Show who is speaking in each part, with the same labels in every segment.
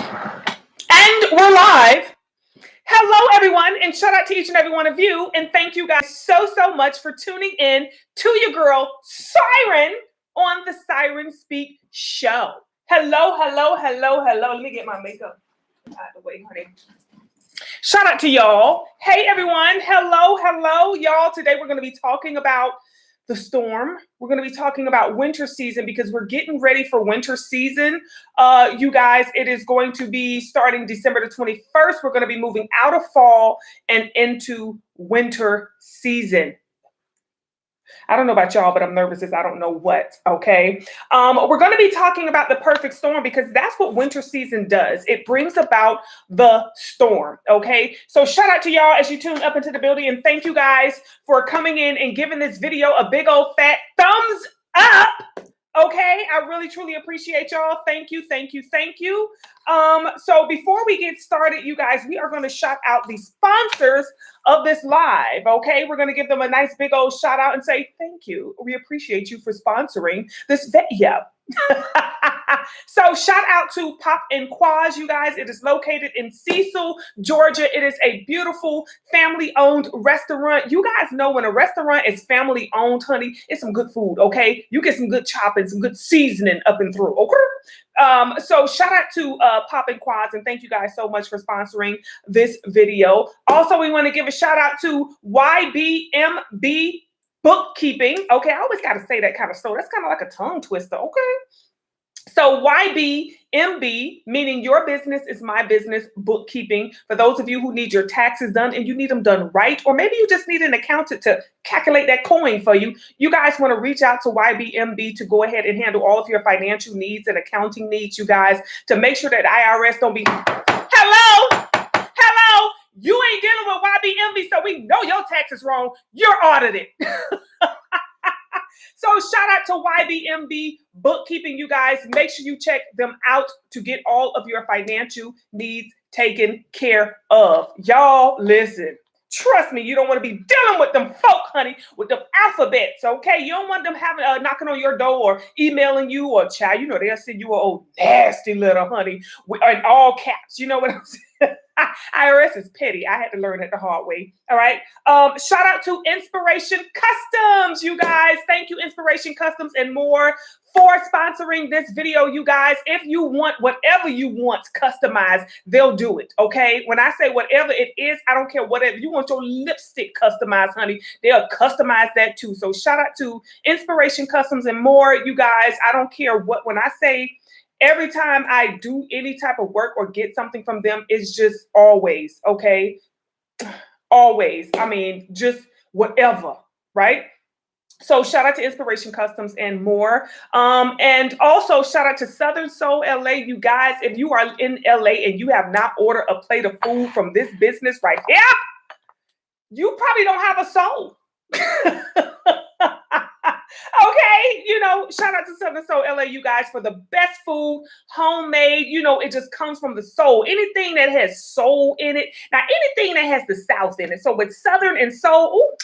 Speaker 1: And we're live. Hello, everyone, and shout out to each and every one of you. And thank you guys so much for tuning in to your girl, Siren, on the Siren Speak Show. Hello. Let me get my makeup out of the way, honey. Shout out to y'all. Hey, everyone. Hello, y'all. Today we're going to be talking about the storm. We're going to be talking about winter season because we're getting ready for winter season. You guys, it is going to be starting December the 21st. We're going to be moving out of fall and into winter season. I don't know about y'all, but I'm nervous as I don't know what, okay? We're going to be talking about the perfect storm because that's what winter season does. It brings about the storm, okay? So shout out to y'all as you tune up into the building, and thank you guys for coming in and giving this video a big old fat thumbs up, okay? I really, truly appreciate y'all. Thank you. So before we get started, you guys, we are going to shout out the sponsors of this live, okay? We're going to give them a nice big old shout out and say thank you. We appreciate you for sponsoring this video. So shout out to Pop and Quaz, you guys. It is located in Cecil, Georgia. It is a beautiful family-owned restaurant. You guys know when a restaurant is family-owned, honey, it's some good food, okay? You get some good chopping, some good seasoning up and through, okay? So shout out to Pop and Quads, and thank you guys so much for sponsoring this video. Also, we want to give a shout out to YBMB Bookkeeping. Okay, I always got to say that kind of stuff. That's kind of like a tongue twister, okay? So YBMB, meaning your business is my business, bookkeeping. For those of you who need your taxes done and you need them done right, or maybe you just need an accountant to calculate that coin for you, you guys want to reach out to YBMB to go ahead and handle all of your financial needs and accounting needs, you guys, to make sure that IRS don't be, hello, you ain't dealing with YBMB, so we know your tax is wrong. You're audited. So shout out to YBMB Bookkeeping, you guys. Make sure you check them out to get all of your financial needs taken care of. Y'all, listen. Trust me, you don't want to be dealing with them folk, honey, with them alphabets, okay? You don't want them having knocking on your door or emailing you or child. You know, they'll send you an old nasty little honey in all caps. You know what I'm saying? IRS is petty. I had to learn it the hard way. All right. Shout out to Inspiration Customs, you guys. Thank you, Inspiration Customs and more, for sponsoring this video, you guys. If you want whatever you want customized, they'll do it, okay? When I say whatever it is, I don't care whatever. You want your lipstick customized, honey, they'll customize that too. So shout out to Inspiration Customs and more, you guys. I don't care what, when I say every time I do any type of work or get something from them, it's just always, okay? Always. I mean, just whatever, right? So shout out to Inspiration Customs and more. And also shout out to Southern Soul LA. You guys, if you are in LA and you have not ordered a plate of food from this business right here, you probably don't have a soul. Okay, you know, shout out to Southern Soul LA, you guys, for the best food, homemade. You know, it just comes from the soul. Anything that has soul in it. Now, anything that has the South in it. So with Southern and soul, ooh,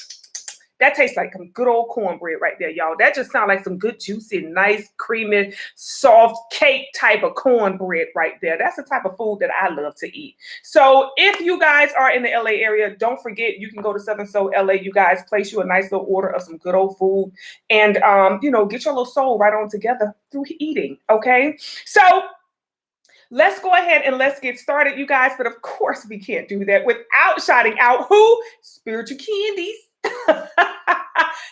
Speaker 1: that tastes like some good old cornbread right there, y'all. That just sounds like some good, juicy, nice, creamy, soft cake type of cornbread right there. That's the type of food that I love to eat. So if you guys are in the LA area, don't forget, you can go to Southern Soul LA. You guys place you a nice little order of some good old food and, you know, get your little soul right on together through eating, okay? So let's go ahead and let's get started, you guys. But of course, we can't do that without shouting out who? Spiritual Candies.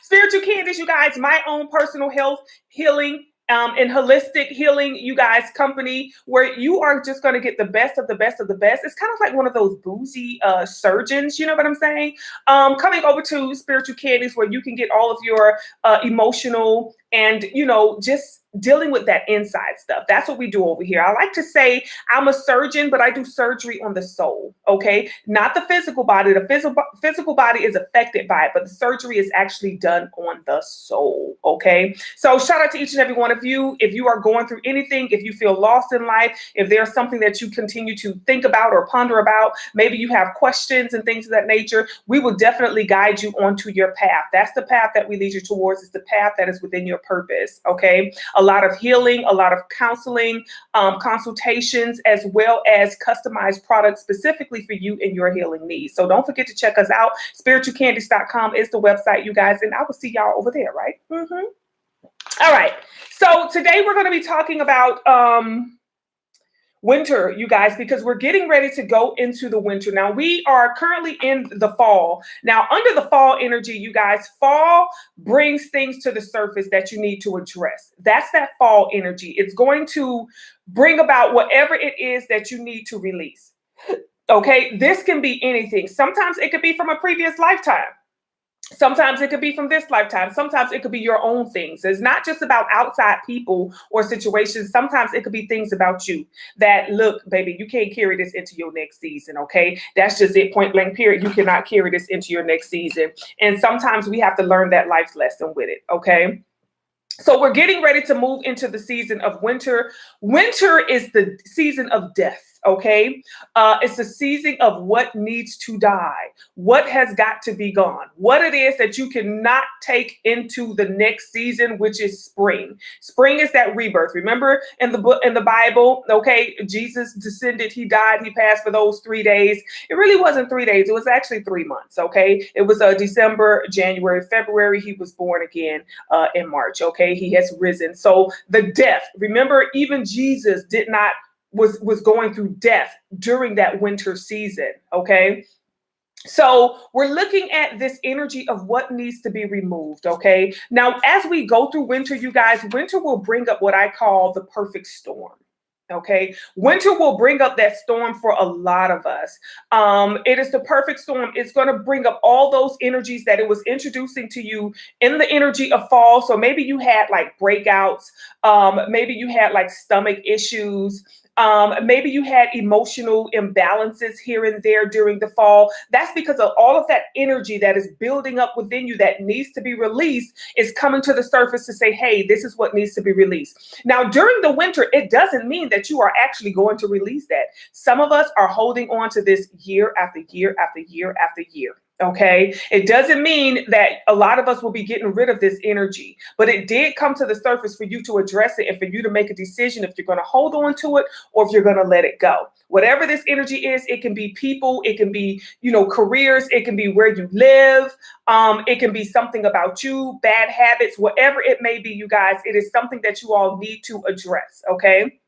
Speaker 1: Spiritual Candies, you guys, my own personal health, healing, and holistic healing, you guys, company where you are just going to get the best of the best of the best. It's kind of like one of those bougie surgeons, you know what I'm saying? Coming over to Spiritual Candies where you can get all of your emotional and, you know, just dealing with that inside stuff. That's what we do over here. I like to say I'm a surgeon, but I do surgery on the soul, okay? Not the physical body. The physical body is affected by it, but the surgery is actually done on the soul, okay? So shout out to each and every one of you. If you are going through anything, if you feel lost in life, if there's something that you continue to think about or ponder about, maybe you have questions and things of that nature, we will definitely guide you onto your path. That's the path that we lead you towards. It's the path that is within your purpose, okay? A a lot of healing, a lot of counseling, consultations, as well as customized products specifically for you and your healing needs. So don't forget to check us out. Spiritualcandies.com is the website, you guys, and I will see y'all over there, right? All right. So today we're going to be talking about winter, you guys, because we're getting ready to go into the winter. Now, we are currently in the fall. Now, under the fall energy, you guys, fall brings things to the surface that you need to address. That's that fall energy. It's going to bring about whatever it is that you need to release. Okay, this can be anything. Sometimes it could be from a previous lifetime. Sometimes it could be from this lifetime. Sometimes it could be your own things. It's not just about outside people or situations. Sometimes it could be things about you that, look, baby, you can't carry this into your next season, okay? That's just it, point blank, period. You cannot carry this into your next season. And sometimes we have to learn that life lesson with it, okay? So we're getting ready to move into the season of winter. Winter is the season of death. Okay, it's the season of what needs to die, what has got to be gone, what it is that you cannot take into the next season, which is spring. Spring is that rebirth. Remember in the book, in the Bible, okay, Jesus descended, he died, he passed for those 3 days. It really wasn't 3 days. It was actually 3 months. Okay, it was December, January, February. He was born again in March. Okay, he has risen. So the death. Remember, even Jesus did not. Was going through death during that winter season, okay? So we're looking at this energy of what needs to be removed, okay? Now, as we go through winter, you guys, winter will bring up what I call the perfect storm. Okay, winter will bring up that storm for a lot of us. It is the perfect storm. It's going to bring up all those energies that it was introducing to you in the energy of fall. So maybe you had like breakouts. Maybe you had like stomach issues. Maybe you had emotional imbalances here and there during the fall. That's because of all of that energy that is building up within you that needs to be released is coming to the surface to say, hey, this is what needs to be released. Now, during the winter, it doesn't mean that you are actually going to release that. Some of us are holding on to this year after year after year after year. Okay, it doesn't mean that a lot of us will be getting rid of this energy, but it did come to the surface for you to address it and for you to make a decision if you're going to hold on to it or if you're going to let it go. Whatever this energy is, it can be people, it can be, careers, it can be where you live, it can be something about you, bad habits, whatever it may be, you guys, it is something that you all need to address. Okay.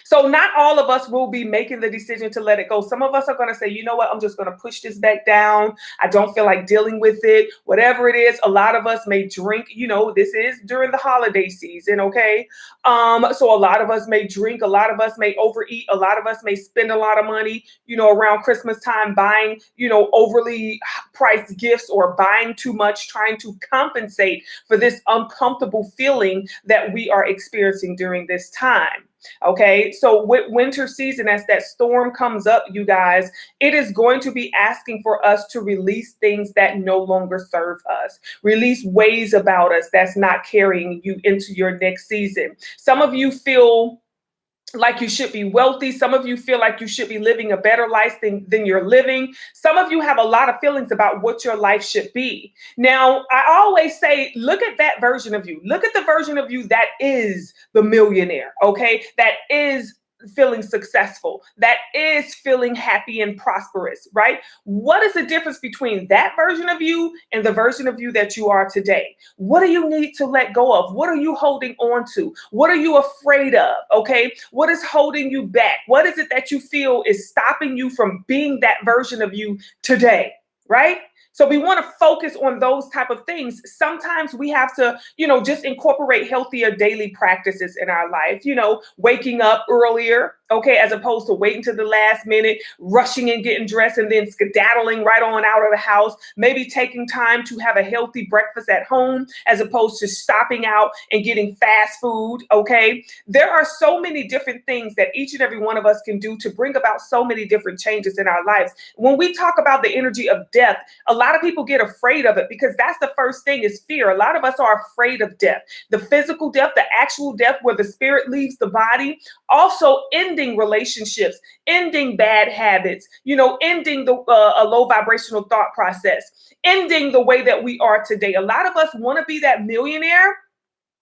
Speaker 1: So not all of us will be making the decision to let it go. Some of us are going to say, you know what, I'm just going to push this back down. I don't feel like dealing with it. Whatever it is, a lot of us may drink, this is during the holiday season, okay? So a lot of us may drink, a lot of us may overeat, a lot of us may spend a lot of money, around Christmas time buying, overly priced gifts or buying too much, trying to compensate for this uncomfortable feeling that we are experiencing during this time. Okay, so with winter season, as that storm comes up, you guys, it is going to be asking for us to release things that no longer serve us, release ways about us that's not carrying you into your next season. Some of you feel like you should be wealthy. Some of you feel like you should be living a better life than you're living. Some of you have a lot of feelings about what your life should be. Now, I always say, look at that version of you. Look at the version of you that is the millionaire, okay? That is feeling successful, that is feeling happy and prosperous, right? What is the difference between that version of you and the version of you that you are today? What do you need to let go of? What are you holding on to? What are you afraid of? Okay. What is holding you back? What is it that you feel is stopping you from being that version of you today? Right? So we want to focus on those type of things. Sometimes we have to, just incorporate healthier daily practices in our life, waking up earlier, okay, as opposed to waiting to the last minute, rushing and getting dressed and then skedaddling right on out of the house, maybe taking time to have a healthy breakfast at home as opposed to stopping out and getting fast food, okay? There are so many different things that each and every one of us can do to bring about so many different changes in our lives. When we talk about the energy of death, a lot of people get afraid of it because that's the first thing is fear. A lot of us are afraid of death, the physical death, the actual death where the spirit leaves the body, also ending relationships, ending bad habits, ending a low vibrational thought process, ending the way that we are today. A lot of us want to be that millionaire,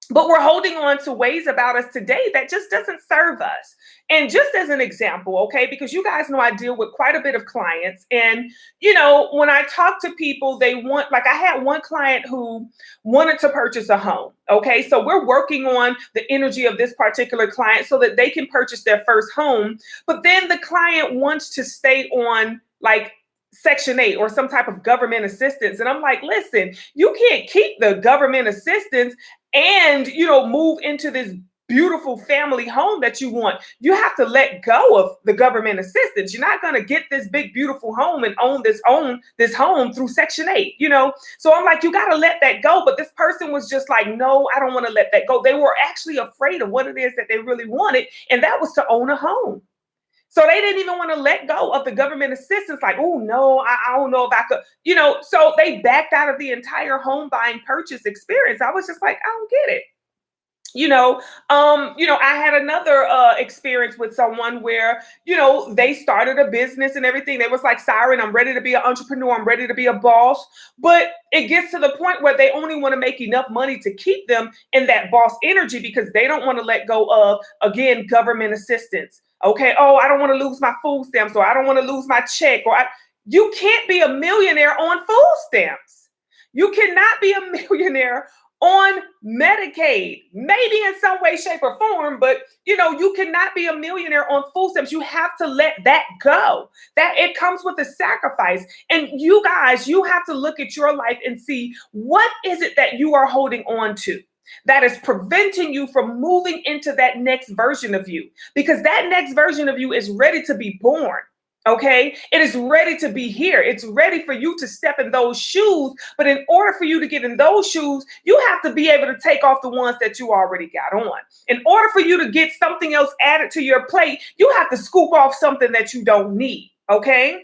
Speaker 1: But we're holding on to ways about us today that just doesn't serve us. And just as an example, okay, because you guys know I deal with quite a bit of clients. And, when I talk to people, they want, like I had one client who wanted to purchase a home. Okay. So we're working on the energy of this particular client so that they can purchase their first home. But then the client wants to stay on like Section 8 or some type of government assistance. And I'm like, listen, you can't keep the government assistance and move into this beautiful family home that you want. You have to let go of the government assistance. You're not going to get this big beautiful home and own this home through Section 8. So I'm like, you got to let that go. But this person was just like, no, I don't want to let that go. They were actually afraid of what it is that they really wanted, and that was to own a home. So they didn't even want to let go of the government assistance. Like, oh no, I don't know if I could, so they backed out of the entire home buying purchase experience. I was just like, I don't get it. I had another experience with someone where, they started a business and everything. They was like, Siren, I'm ready to be an entrepreneur. I'm ready to be a boss. But it gets to the point where they only want to make enough money to keep them in that boss energy because they don't want to let go of, again, government assistance. Okay. Oh, I don't want to lose my food stamps, or I don't want to lose my check, you can't be a millionaire on food stamps. You cannot be a millionaire on Medicaid, maybe in some way, shape, or form, but you cannot be a millionaire on food stamps. You have to let that go. That it comes with a sacrifice. And you guys, you have to look at your life and see, what is it that you are holding on to that is preventing you from moving into that next version of you? Because that next version of you is ready to be born. Okay, it is ready to be here. It's ready for you to step in those shoes. But in order for you to get in those shoes, you have to be able to take off the ones that you already got on. In order for you to get something else added to your plate, you have to scoop off something that you don't need. Okay.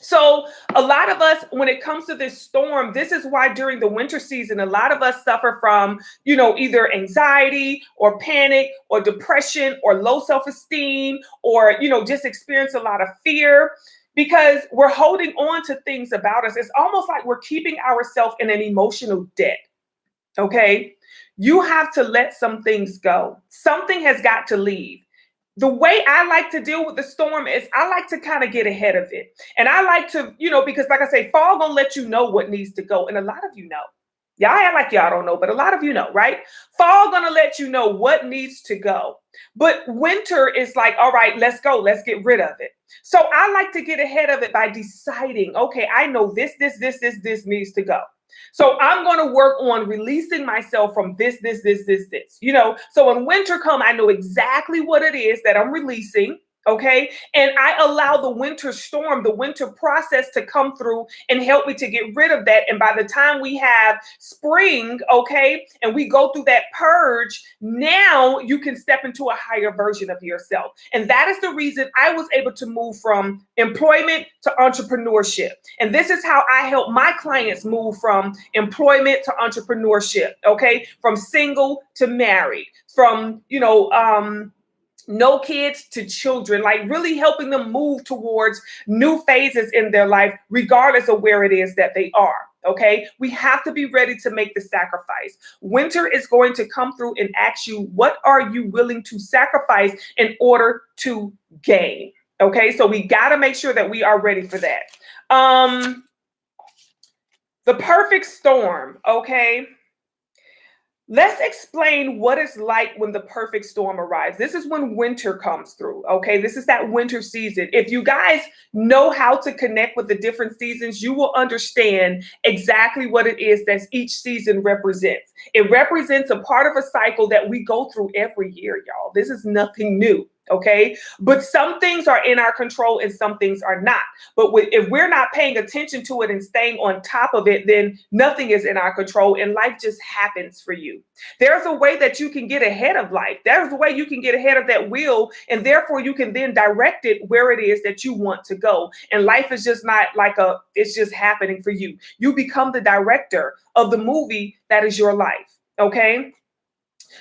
Speaker 1: So a lot of us, when it comes to this storm, this is why during the winter season, a lot of us suffer from, either anxiety or panic or depression or low self-esteem, or, just experience a lot of fear, because we're holding on to things about us. It's almost like we're keeping ourselves in an emotional debt. Okay. You have to let some things go. Something has got to leave. The way I like to deal with the storm is I like to kind of get ahead of it. And I like to, because like I say, fall gonna let you know what needs to go. And a lot of you know. Y'all act like y'all don't know, but a lot of you know, right? Fall gonna let you know what needs to go. But winter is like, all right, let's go. Let's get rid of it. So I like to get ahead of it by deciding, okay, I know this needs to go. So I'm going to work on releasing myself from this. So when winter comes, I know exactly what it is that I'm releasing. Okay. And I allow the winter storm, the winter process to come through and help me to get rid of that. And by the time we have spring, okay, and we go through that purge, now you can step into a higher version of yourself. And that is the reason I was able to move from employment to entrepreneurship. And this is how I help my clients move from employment to entrepreneurship. Okay. From single to married, from, no kids to children, like really helping them move towards new phases in their life, regardless of where it is that they are. Okay. We have to be ready to make the sacrifice. Winter is going to come through and ask you, what are you willing to sacrifice in order to gain? Okay. So we got to make sure that we are ready for that. The perfect storm. Okay. Let's explain what it's like when the perfect storm arrives. This is when winter comes through, okay? This is that winter season. If you guys know how to connect with the different seasons, you will understand exactly what it is that each season represents. It represents a part of a cycle that we go through every year, y'all. This is nothing new. Okay. But some things are in our control and some things are not. But if we're not paying attention to it and staying on top of it, then nothing is in our control and life just happens for you. There's a way that you can get ahead of life. There's a way you can get ahead of that wheel, and therefore you can then direct it where it is that you want to go. And life is just not like it's just happening for you. You become the director of the movie that is your life. Okay.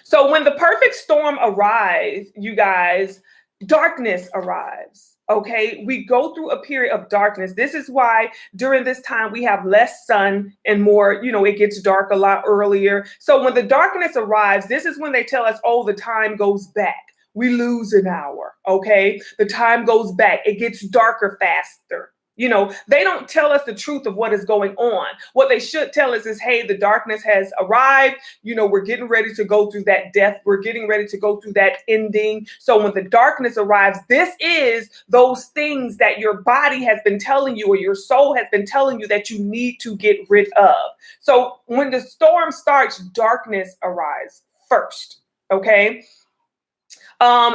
Speaker 1: So when the perfect storm arrives, you guys, darkness arrives. Okay, we go through a period of darkness. This is why during this time we have less sun and more, it gets dark a lot earlier. So when the darkness arrives, this is when they tell us, oh, the time goes back. We lose an hour. Okay, the time goes back. It gets darker faster. They don't tell us the truth of what is going on. What they should tell us is, hey, the darkness has arrived. We're getting ready to go through that death. We're getting ready to go through that ending. So when the darkness arrives, this is those things that your body has been telling you or your soul has been telling you that you need to get rid of. So when the storm starts, darkness arrives first. Okay.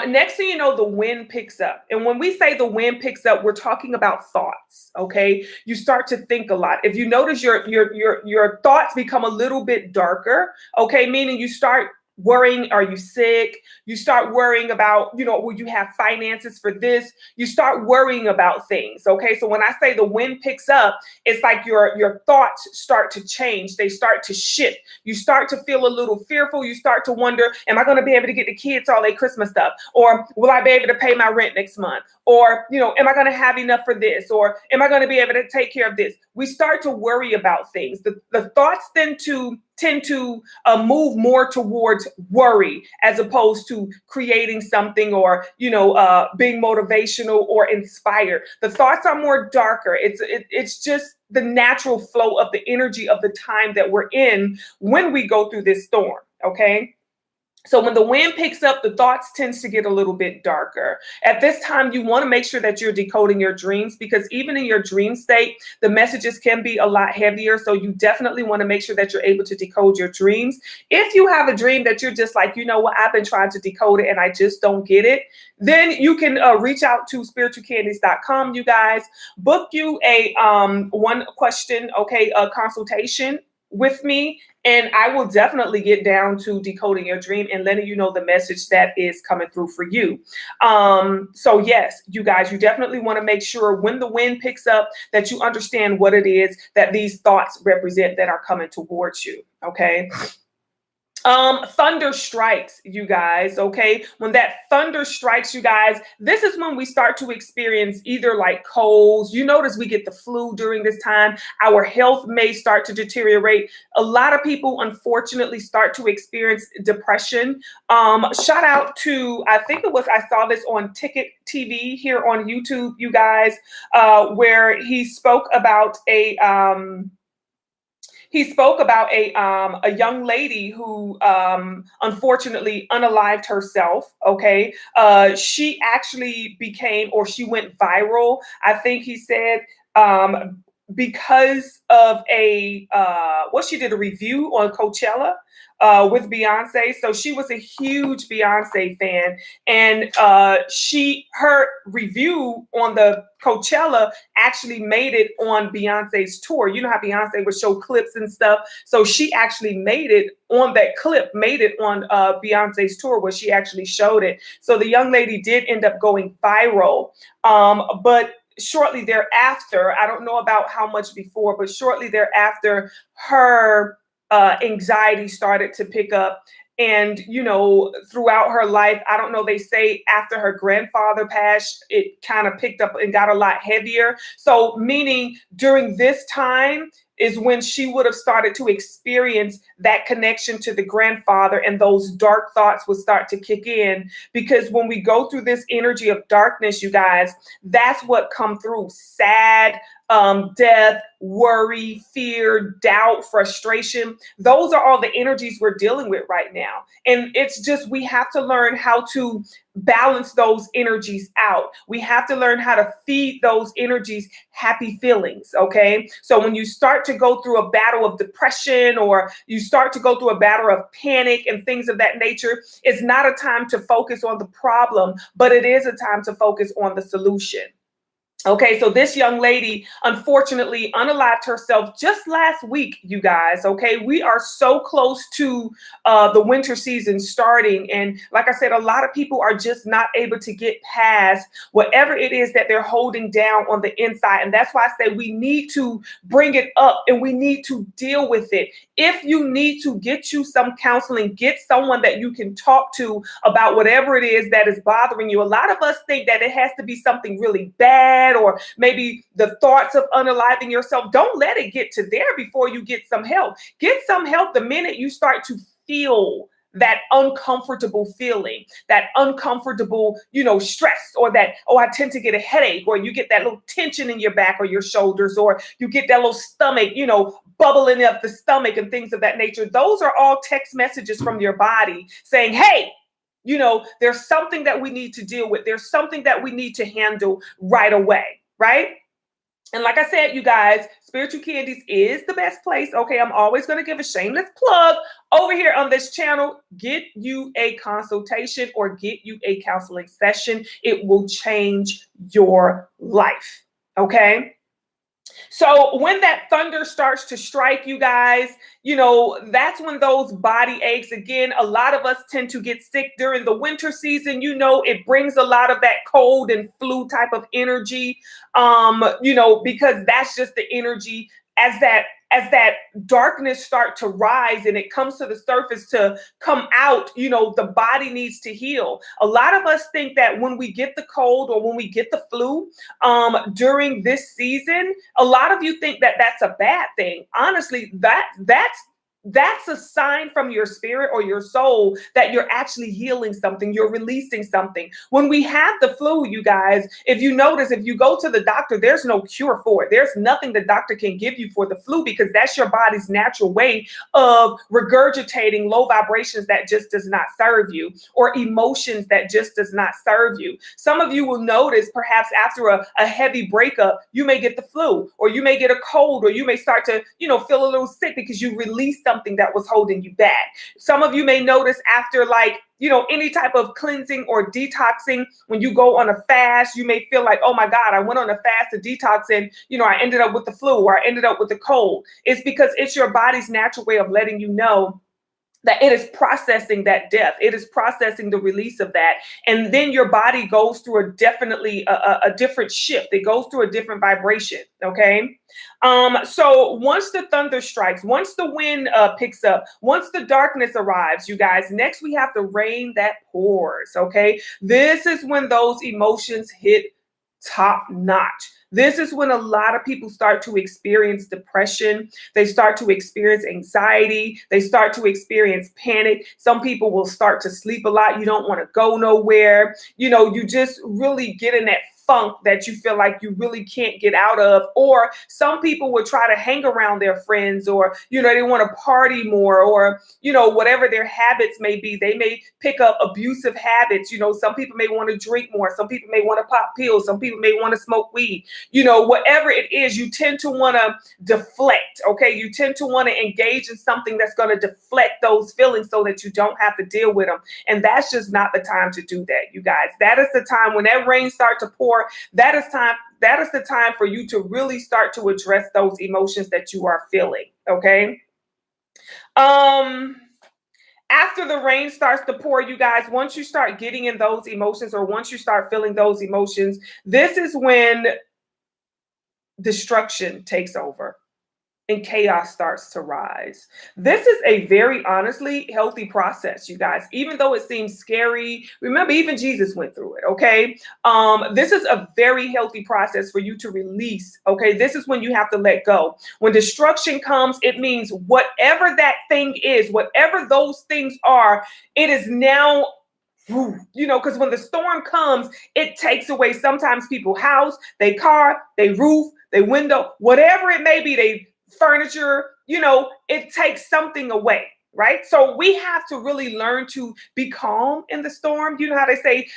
Speaker 1: Next thing you know, the wind picks up. And when we say the wind picks up, we're talking about thoughts. Okay. You start to think a lot. If you notice your thoughts become a little bit darker, okay, meaning you start worrying, are you sick? You start worrying about, will you have finances for this? You start worrying about things. Okay. So when I say the wind picks up, it's like your thoughts start to change. They start to shift. You start to feel a little fearful. You start to wonder, am I going to be able to get the kids all their Christmas stuff? Or will I be able to pay my rent next month? Or, am I going to have enough for this? Or am I going to be able to take care of this? We start to worry about things. The thoughts tend to move more towards worry as opposed to creating something or, being motivational or inspired. The thoughts are more darker. It's just the natural flow of the energy of the time that we're in when we go through this storm. Okay. So when the wind picks up, the thoughts tends to get a little bit darker. At this time, you want to make sure that you're decoding your dreams, because even in your dream state, the messages can be a lot heavier. So you definitely want to make sure that you're able to decode your dreams. If you have a dream that you're just like, I've been trying to decode it and I just don't get it, then you can reach out to spiritualcandies.com, you guys. Book you a one question, a consultation with me, and I will definitely get down to decoding your dream and letting you know the message that is coming through for you. So yes, you guys, you definitely want to make sure when the wind picks up that you understand what it is that these thoughts represent that are coming towards you. Okay. Thunder strikes, you guys. Okay. When that thunder strikes, you guys, this is when we start to experience either like colds. You notice we get the flu during this time. Our health may start to deteriorate. A lot of people, unfortunately, start to experience depression. Shout out to, I saw this on Ticket TV here on YouTube, you guys, where he spoke about a young lady who unfortunately unalived herself. Okay. She actually she went viral. I think he said because of she did a review on Coachella with Beyonce. So she was a huge Beyonce fan, and her review on the Coachella actually made it on Beyonce's tour. You know how Beyonce would show clips and stuff. So she actually made it on Beyonce's tour where she actually showed it. So the young lady did end up going viral. But shortly thereafter, I don't know about how much before, but shortly thereafter, her anxiety started to pick up. And, throughout her life, I don't know, they say after her grandfather passed, it kind of picked up and got a lot heavier. So meaning during this time is when she would have started to experience that connection to the grandfather, and those dark thoughts would start to kick in. Because when we go through this energy of darkness, you guys, that's what come through: sad, death, worry, fear, doubt, frustration. Those are all the energies we're dealing with right now. And it's just, we have to learn how to balance those energies out. We have to learn how to feed those energies happy feelings. Okay. So when you start to go through a battle of depression, or you start to go through a battle of panic and things of that nature, it's not a time to focus on the problem, but it is a time to focus on the solution. Okay, so this young lady unfortunately unalived herself just last week, you guys. Okay, we are so close to the winter season starting. And like I said, a lot of people are just not able to get past whatever it is that they're holding down on the inside. And that's why I say we need to bring it up and we need to deal with it. If you need to get you some counseling, get someone that you can talk to about whatever it is that is bothering you. A lot of us think that it has to be something really bad or maybe the thoughts of unaliving yourself. Don't let it get to there before you get some help. Get some help the minute you start to feel that uncomfortable feeling, that uncomfortable, stress, or that, oh, I tend to get a headache, or you get that little tension in your back or your shoulders, or you get that little stomach, bubbling up the stomach and things of that nature. Those are all text messages from your body saying, hey, there's something that we need to deal with. There's something that we need to handle right away, right? And like I said, you guys, Spiritual Candies is the best place. Okay, I'm always going to give a shameless plug over here on this channel. Get you a consultation or get you a counseling session. It will change your life. Okay. So when that thunder starts to strike, you guys, that's when those body aches. Again, a lot of us tend to get sick during the winter season. It brings a lot of that cold and flu type of energy, because that's just the energy as that darkness start to rise and it comes to the surface to come out, the body needs to heal. A lot of us think that when we get the cold or when we get the flu during this season, a lot of you think that that's a bad thing. Honestly, that's a sign from your spirit or your soul that you're actually healing something. You're releasing something. When we have the flu, you guys, if you notice, if you go to the doctor, there's no cure for it. There's nothing the doctor can give you for the flu because that's your body's natural way of regurgitating low vibrations that just does not serve you or emotions that just does not serve you. Some of you will notice perhaps after a heavy breakup, you may get the flu or you may get a cold or you may start to, feel a little sick because you released something that was holding you back. Some of you may notice after any type of cleansing or detoxing, when you go on a fast, you may feel like, oh my God, I went on a fast to detox and, I ended up with the flu or I ended up with the cold. It's because it's your body's natural way of letting you know that it is processing that death. It is processing the release of that. And then your body goes through a different shift. It goes through a different vibration. Okay. So once the thunder strikes, once the wind picks up, once the darkness arrives, you guys, next we have the rain that pours. Okay. This is when those emotions hit top notch. This is when a lot of people start to experience depression. They start to experience anxiety. They start to experience panic. Some people will start to sleep a lot. You don't want to go nowhere. You just really get in that funk that you feel like you really can't get out of. Or some people will try to hang around their friends or, they want to party more or, whatever their habits may be. They may pick up abusive habits. Some people may want to drink more. Some people may want to pop pills. Some people may want to smoke weed. Whatever it is, you tend to want to deflect. Okay. You tend to want to engage in something that's going to deflect those feelings so that you don't have to deal with them. And that's just not the time to do that, you guys. That is the time when that rain starts to pour. That is the time for you to really start to address those emotions that you are feeling. Okay. After the rain starts to pour, you guys, once you start getting in those emotions or once you start feeling those emotions, this is when destruction takes over and chaos starts to rise. This is a very honestly healthy process, you guys, even though it seems scary. Remember, even Jesus went through it. Okay. This is a very healthy process for you to release. Okay. This is when you have to let go. When destruction comes, it means whatever that thing is, whatever those things are, it is now, because when the storm comes, it takes away sometimes people's house, their car, their roof, their window, whatever it may be, they furniture, it takes something away, right? So we have to really learn to be calm in the storm. You know how they say,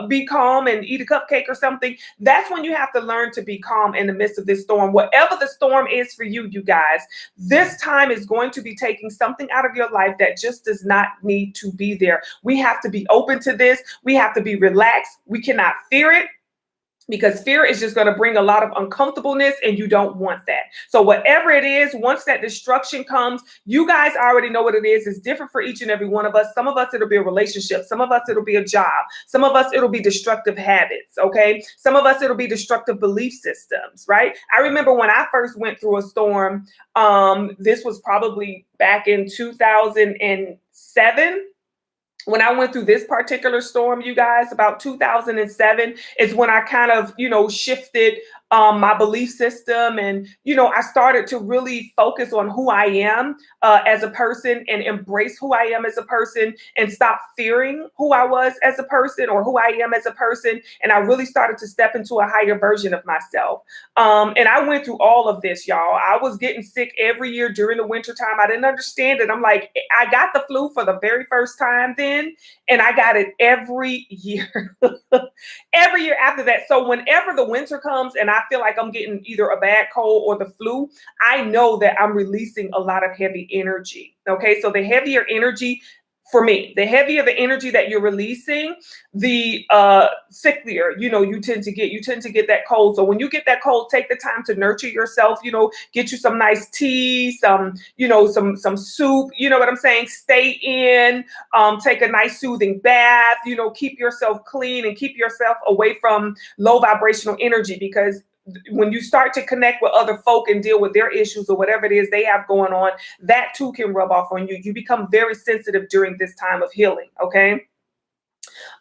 Speaker 1: be calm and eat a cupcake or something. That's when you have to learn to be calm in the midst of this storm. Whatever the storm is for you, you guys, this time is going to be taking something out of your life that just does not need to be there. We have to be open to this. We have to be relaxed. We cannot fear it. because fear is just going to bring a lot of uncomfortableness and you don't want that. So whatever it is, once that destruction comes, you guys already know what it is. It's different for each and every one of us. Some of us, it'll be a relationship. Some of us, it'll be a job. Some of us, it'll be destructive habits. Okay. Some of us, it'll be destructive belief systems, right? I remember when I first went through a storm, this was probably back in 2007. When I went through this particular storm, you guys, about 2007 is when I kind of, shifted my belief system. And, I started to really focus on who I am as a person and embrace who I am as a person and stop fearing who I was as a person or who I am as a person. And I really started to step into a higher version of myself. And I went through all of this, y'all. I was getting sick every year during the wintertime. I didn't understand it. I'm like, I got the flu for the very first time then, and I got it every year, every year after that. So whenever the winter comes and I feel like I'm getting either a bad cold or the flu, I know that I'm releasing a lot of heavy energy. Okay, so the heavier energy, for me, the heavier the energy that you're releasing, the sicklier, you tend to get that cold. So when you get that cold, take the time to nurture yourself, get you some nice tea, some soup, you know what I'm saying? Stay in, take a nice soothing bath, keep yourself clean and keep yourself away from low vibrational energy, because when you start to connect with other folk and deal with their issues or whatever it is they have going on, that too can rub off on you. You become very sensitive during this time of healing. Okay.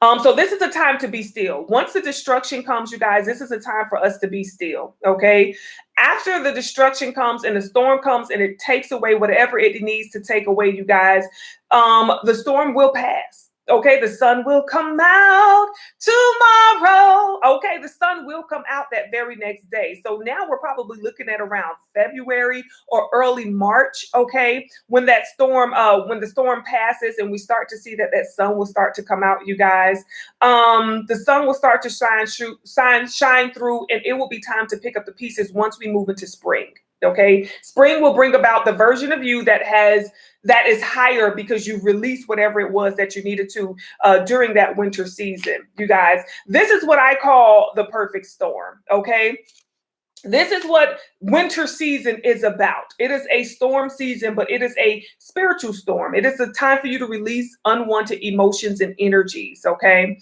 Speaker 1: So this is a time to be still. Once the destruction comes, you guys, this is a time for us to be still. Okay. After the destruction comes and the storm comes and it takes away whatever it needs to take away, you guys, the storm will pass. Okay, the sun will come out tomorrow. Okay, the sun will come out that very next day. So now we're probably looking at around February or early March. Okay, when that storm, when the storm passes and we start to see that sun will start to come out, you guys. The sun will start to shine through, and it will be time to pick up the pieces once we move into spring. Okay, spring will bring about the version of you that is higher because you released whatever it was that you needed to during that winter season. You guys, this is what I call the perfect storm. Okay, this is what winter season is about. It is a storm season, but it is a spiritual storm. It is a time for you to release unwanted emotions and energies. Okay.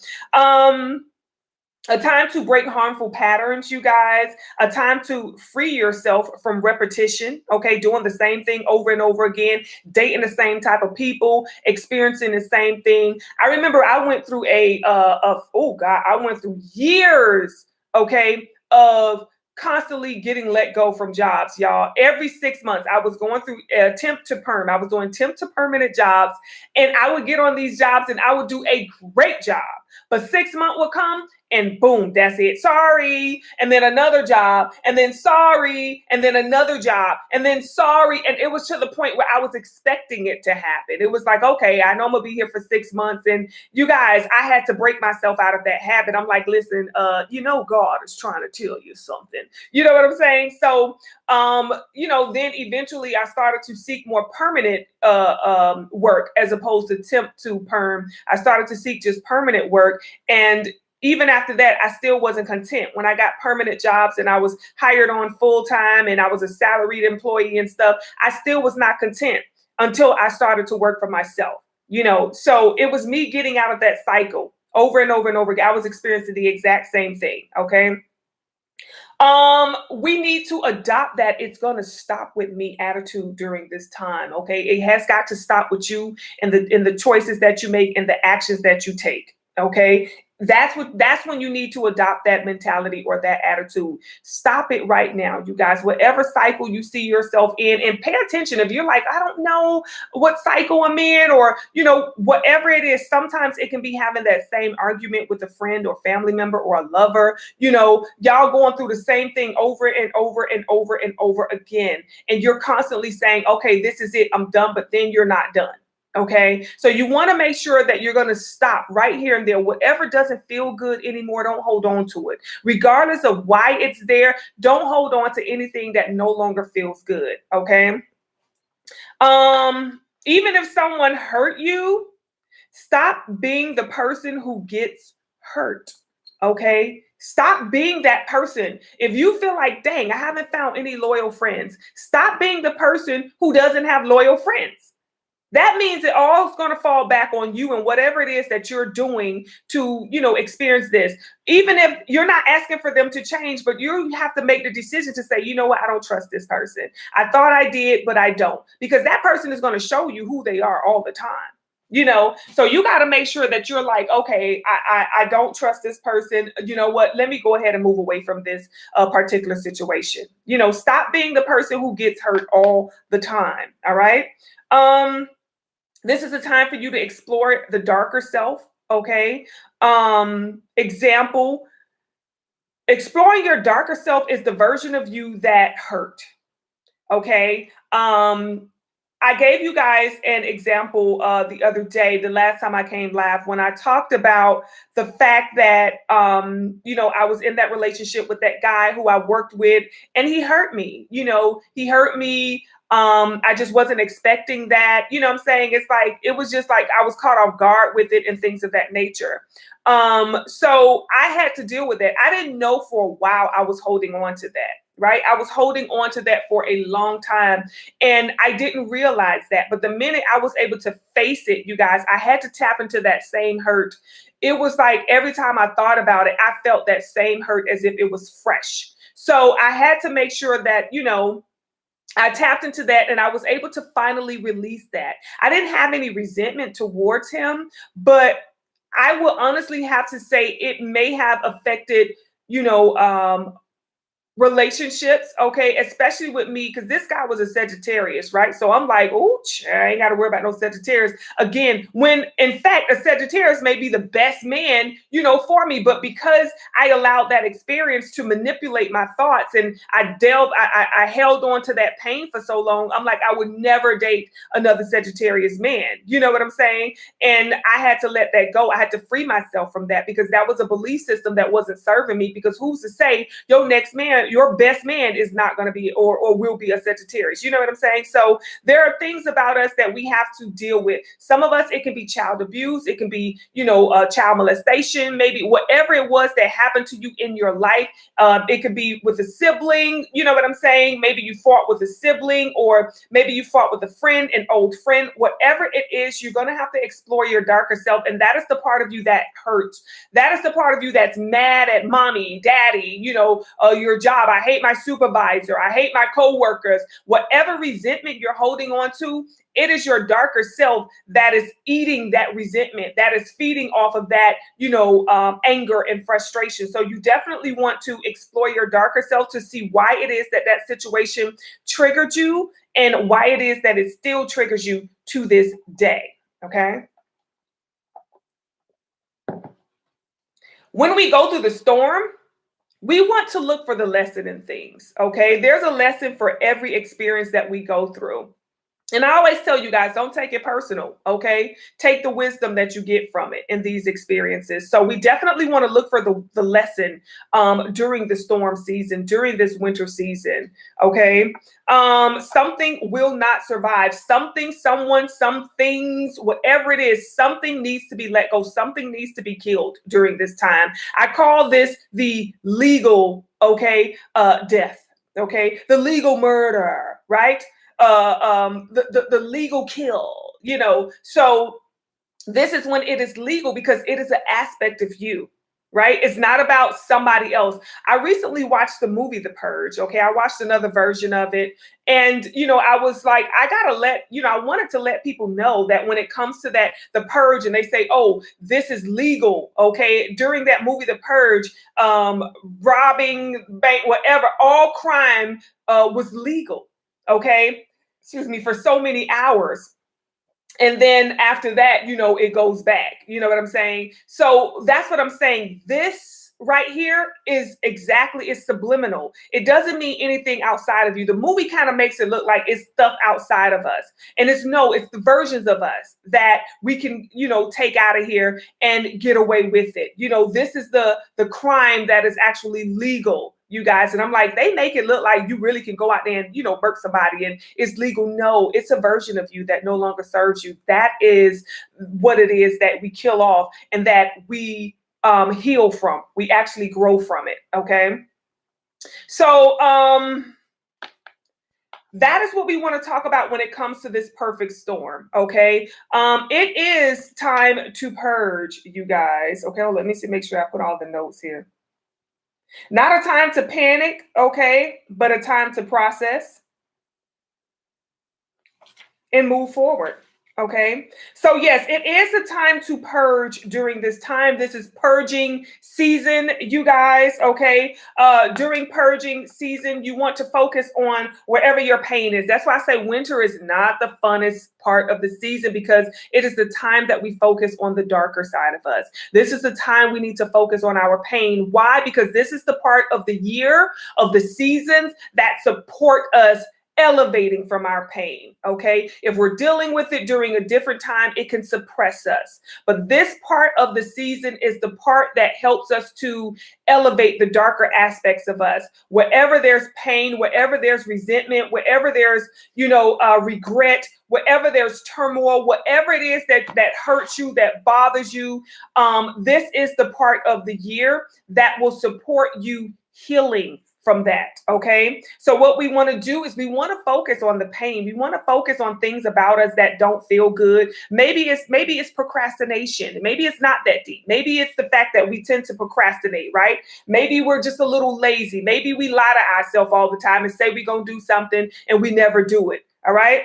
Speaker 1: A time to break harmful patterns, you guys. A time to free yourself from repetition, okay? Doing the same thing over and over again, dating the same type of people, experiencing the same thing. I remember I went through I went through years, okay, of constantly getting let go from jobs, y'all. Every 6 months, I was going through temp to perm. I was doing temp to permanent jobs, and I would get on these jobs and I would do a great job. But 6 months would come and boom, that's it. Sorry. And then another job, and then sorry, and then another job, and then sorry. And it was to the point where I was expecting it to happen. It was like, okay, I know I'm gonna be here for 6 months. And you guys, I had to break myself out of that habit. I'm like, listen, God is trying to tell you something. You know what I'm saying? So, then eventually I started to seek more permanent work as opposed to temp to perm. I started to seek just permanent work. And even after that, I still wasn't content. When I got permanent jobs and I was hired on full time and I was a salaried employee and stuff, I still was not content until I started to work for myself. So it was me getting out of that cycle over and over and over again. I was experiencing the exact same thing. Okay. We need to adopt that it's going to stop with me attitude during this time. Okay. It has got to stop with you and the choices that you make and the actions that you take. Okay. That's when you need to adopt that mentality or that attitude. Stop it right now, you guys. Whatever cycle you see yourself in, and pay attention. If you're like, I don't know what cycle I'm in, or whatever it is, sometimes it can be having that same argument with a friend or family member or a lover. Y'all going through the same thing over and over and over and over again. And you're constantly saying, okay, this is it, I'm done, but then you're not done. Okay, so you want to make sure that you're going to stop right here and there. Whatever doesn't feel good anymore, don't hold on to it. Regardless of why it's there, don't hold on to anything that no longer feels good. Okay. Even if someone hurt you, stop being the person who gets hurt. Okay. Stop being that person. If you feel like, dang, I haven't found any loyal friends, stop being the person who doesn't have loyal friends. That means it all is going to fall back on you and whatever it is that you're doing to, experience this. Even if you're not asking for them to change, but you have to make the decision to say, you know what, I don't trust this person. I thought I did, but I don't. Because that person is going to show you who they are all the time. So you got to make sure that you're like, okay, I don't trust this person. You know what? Let me go ahead and move away from this particular situation. Stop being the person who gets hurt all the time. All right. This is a time for you to explore the darker self. Okay. Example, exploring your darker self is the version of you that hurt. Okay. I gave you guys an example the other day, the last time I came live, when I talked about the fact that, I was in that relationship with that guy who I worked with, and he hurt me. He hurt me. I just wasn't expecting that. You know what I'm saying? It's like, it was just like I was caught off guard with it and things of that nature. So I had to deal with it. I didn't know for a while I was holding on to that. Right? I was holding on to that for a long time and I didn't realize that. But the minute I was able to face it, you guys, I had to tap into that same hurt. It was like every time I thought about it, I felt that same hurt as if it was fresh. So I had to make sure that, I tapped into that and I was able to finally release that. I didn't have any resentment towards him, but I will honestly have to say it may have affected, relationships, okay, especially with me, because this guy was a Sagittarius, right? So I'm like, oh, I ain't got to worry about no Sagittarius again, when in fact a Sagittarius may be the best man, for me, but because I allowed that experience to manipulate my thoughts and I held on to that pain for so long, I'm like, I would never date another Sagittarius man. You know what I'm saying? And I had to let that go. I had to free myself from that because that was a belief system that wasn't serving me, because who's to say your next man, your best man is not going to be or will be a Sagittarius. You know what I'm saying? So there are things about us that we have to deal with. Some of us, it can be child abuse. It can be, child molestation, maybe whatever it was that happened to you in your life. It could be with a sibling. You know what I'm saying? Maybe you fought with a sibling, or maybe you fought with a friend, an old friend. Whatever it is, you're going to have to explore your darker self. And that is the part of you that hurts. That is the part of you that's mad at mommy, daddy, your job. I hate my supervisor. I hate my coworkers. Whatever resentment you're holding on to, it is your darker self that is eating that resentment, that is feeding off of that, anger and frustration. So you definitely want to explore your darker self to see why it is that that situation triggered you and why it is that it still triggers you to this day. Okay. When we go through the storm, we want to look for the lesson in things, okay? There's a lesson for every experience that we go through. And I always tell you guys, don't take it personal, okay? Take the wisdom that you get from it in these experiences. So we definitely want to look for the lesson during the storm season, during this winter season, okay? Something will not survive. Something, someone, some things, whatever it is, something needs to be let go. Something needs to be killed during this time. I call this the legal, death, okay? The legal murder, right? The legal kill, so this is when it is legal because it is an aspect of you, right? It's not about somebody else. I recently watched the movie The Purge. Okay. I watched another version of it. And, I was like, I wanted to let people know that when it comes to that, the purge, and they say, oh, this is legal. Okay. During that movie, The Purge, robbing, bank, whatever, all crime was legal. Okay. Excuse me, for so many hours. And then after that, it goes back. You know what I'm saying? So that's what I'm saying. This right here is it's subliminal. It doesn't mean anything outside of you. The movie kind of makes it look like it's stuff outside of us. And it's the versions of us that we can, take out of here and get away with it. This is the crime that is actually legal, you guys. And I'm like, they make it look like you really can go out there and, murk somebody and it's legal. No, it's a version of you that no longer serves you. That is what it is that we kill off and that we heal from. We actually grow from it. Okay. So that is what we want to talk about when it comes to this perfect storm. Okay. It is time to purge, you guys. Okay. Well, let me see, make sure I put all the notes here. Not a time to panic, okay, but a time to process and move forward. Okay. So yes, it is a time to purge during this time. This is purging season, you guys. Okay. During purging season, you want to focus on wherever your pain is. That's why I say winter is not the funnest part of the season, because it is the time that we focus on the darker side of us. This is the time we need to focus on our pain. Why? Because this is the part of the year, of the seasons, that support us elevating from our pain. Okay. If we're dealing with it during a different time, it can suppress us. But this part of the season is the part that helps us to elevate the darker aspects of us. Wherever there's pain, wherever there's resentment, wherever there's, regret, wherever there's turmoil, whatever it is that hurts you, that bothers you, this is the part of the year that will support you healing from that. Okay. So what we want to do is we want to focus on the pain. We want to focus on things about us that don't feel good. Maybe it's procrastination. Maybe it's not that deep. Maybe it's the fact that we tend to procrastinate, right? Maybe we're just a little lazy. Maybe we lie to ourselves all the time and say we're going to do something and we never do it. All right.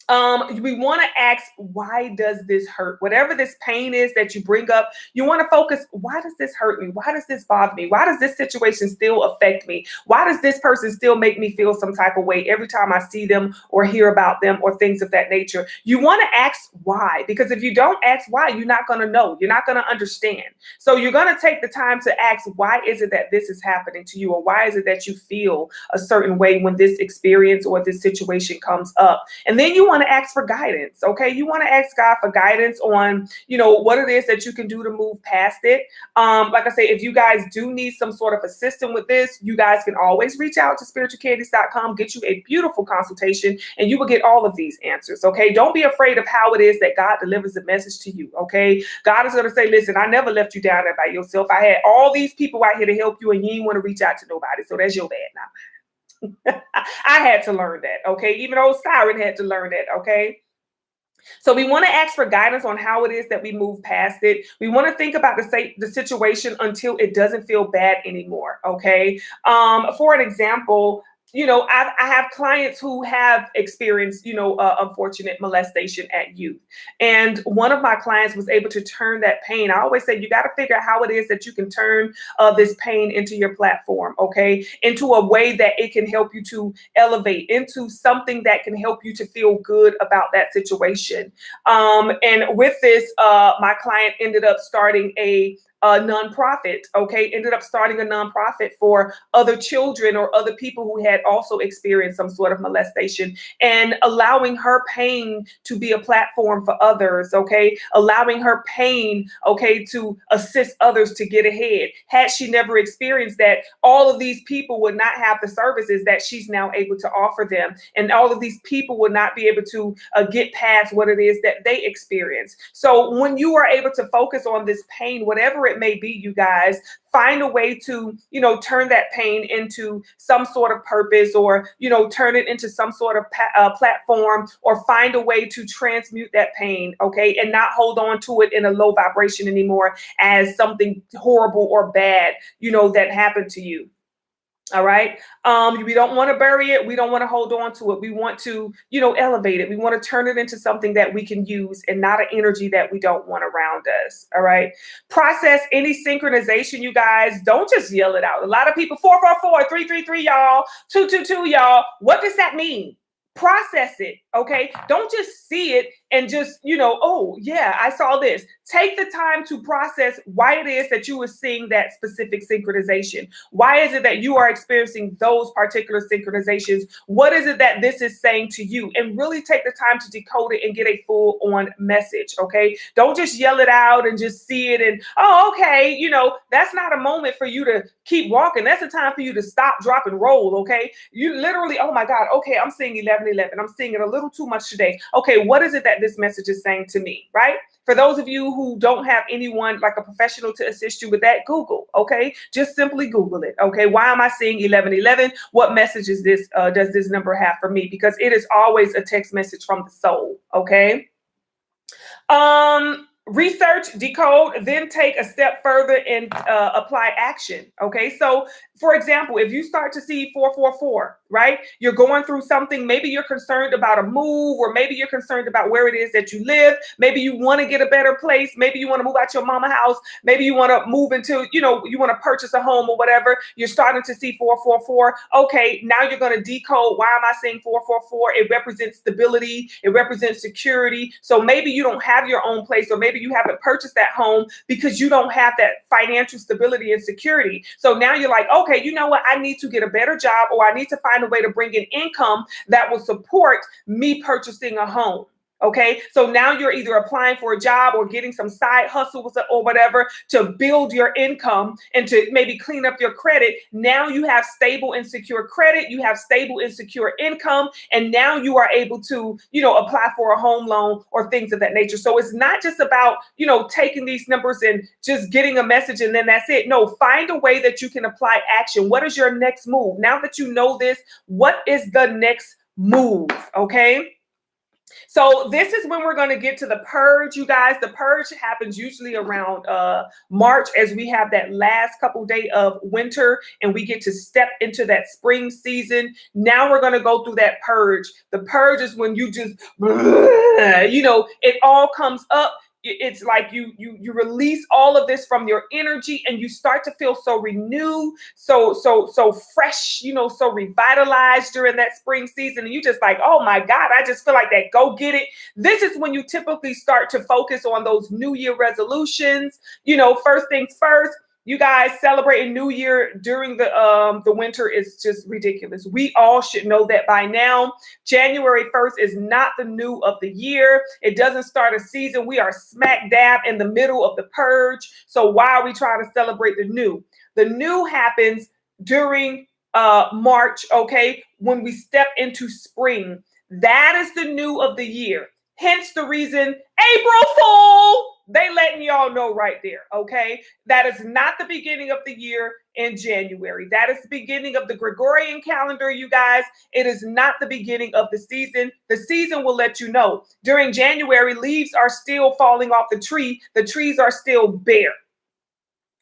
Speaker 1: We want to ask, why does this hurt? Whatever this pain is that you bring up, you want to focus, why does this hurt me? Why does this bother me? Why does this situation still affect me? Why does this person still make me feel some type of way every time I see them or hear about them or things of that nature? You want to ask why, because if you don't ask why, you're not going to know. You're not going to understand. So you're going to take the time to ask, why is it that this is happening to you? Or why is it that you feel a certain way when this experience or this situation comes up? And then you want to ask for guidance. Okay. You want to ask God for guidance on, what it is that you can do to move past it. Like I say, if you guys do need some sort of assistance with this, you guys can always reach out to spiritualcandies.com, get you a beautiful consultation, and you will get all of these answers. Okay. Don't be afraid of how it is that God delivers the message to you. Okay. God is going to say, listen, I never left you down there by yourself. I had all these people out here to help you, and you didn't want to reach out to nobody. So that's your bad now. I had to learn that. Okay. Even old Siren had to learn that. Okay. So we want to ask for guidance on how it is that we move past it. We want to think about the situation until it doesn't feel bad anymore. Okay. For an example, I have clients who have experienced, unfortunate molestation at youth. And one of my clients was able to turn that pain. I always say, you got to figure out how it is that you can turn this pain into your platform, okay, into a way that it can help you to elevate, into something that can help you to feel good about that situation. And with this, my client ended up starting a nonprofit, okay, ended up starting a nonprofit for other children or other people who had also experienced some sort of molestation, and allowing her pain to be a platform for others, okay, allowing her pain, okay, to assist others to get ahead. Had she never experienced that, all of these people would not have the services that she's now able to offer them, and all of these people would not be able to get past what it is that they experience. So when you are able to focus on this pain, whatever it may be, you guys, find a way to, turn that pain into some sort of purpose, or, turn it into some sort of platform, or find a way to transmute that pain, okay, and not hold on to it in a low vibration anymore as something horrible or bad, that happened to you. All right. We don't want to bury it. We don't want to hold on to it. We want to, elevate it. We want to turn it into something that we can use, and not an energy that we don't want around us. All right. Process any synchronization, you guys. Don't just yell it out. A lot of people, 444, 333, y'all, 222, y'all. What does that mean? Process it. Okay. Don't just see it and just, oh yeah, I saw this. Take the time to process why it is that you are seeing that specific synchronization. Why is it that you are experiencing those particular synchronizations? What is it that this is saying to you? And really take the time to decode it and get a full on message. Okay. Don't just yell it out and just see it and, oh, okay. That's not a moment for you to keep walking. That's a time for you to stop, drop, and roll. Okay. You literally, oh my God. Okay. I'm seeing 11:11. I'm seeing it a little too much today. Okay. What is it that this message is saying to me, right? For those of you who don't have anyone like a professional to assist you with that, Google, okay? Just simply Google it, okay? Why am I seeing 1111? What message is this, does this number have for me? Because it is always a text message from the soul, okay? Research, decode, then take a step further and apply action. Okay, so for example, if you start to see 444, right? You're going through something. Maybe you're concerned about a move, or maybe you're concerned about where it is that you live. Maybe you want to get a better place. Maybe you want to move out your mama house. Maybe you want to move into, you want to purchase a home or whatever. You're starting to see 444. Okay, now you're going to decode. Why am I seeing 444? It represents stability. It represents security. So maybe you don't have your own place, or maybe you haven't purchased that home because you don't have that financial stability and security. So now you're like, okay, you know what? I need to get a better job, or I need to find a way to bring in income that will support me purchasing a home. Okay, so now you're either applying for a job or getting some side hustles or whatever to build your income and to maybe clean up your credit. Now you have stable and secure credit, you have stable and secure income, and now you are able to, apply for a home loan or things of that nature. So it's not just about, taking these numbers and just getting a message and then that's it. No, find a way that you can apply action. What is your next move? Now that you know this, what is the next move? Okay. So this is when we're going to get to the purge, you guys. The purge happens usually around March, as we have that last couple days of winter and we get to step into that spring season. Now we're going to go through that purge. The purge is when you just, it all comes up. It's like you release all of this from your energy and you start to feel so renewed, so fresh, so revitalized during that spring season. And you just like, oh my God, I just feel like that. Go get it. This is when you typically start to focus on those New Year resolutions. First things first. You guys celebrating New Year during the winter is just ridiculous. We all should know that by now. January 1st is not the new of the year. It doesn't start a season. We are smack dab in the middle of the purge. So why are we trying to celebrate the new? The new happens during March, okay, when we step into spring. That is the new of the year. Hence the reason April Fool. They letting y'all know right there, okay? That is not the beginning of the year in January. That is the beginning of the Gregorian calendar, you guys. It is not the beginning of the season. The season will let you know. During January, leaves are still falling off the tree. The trees are still bare.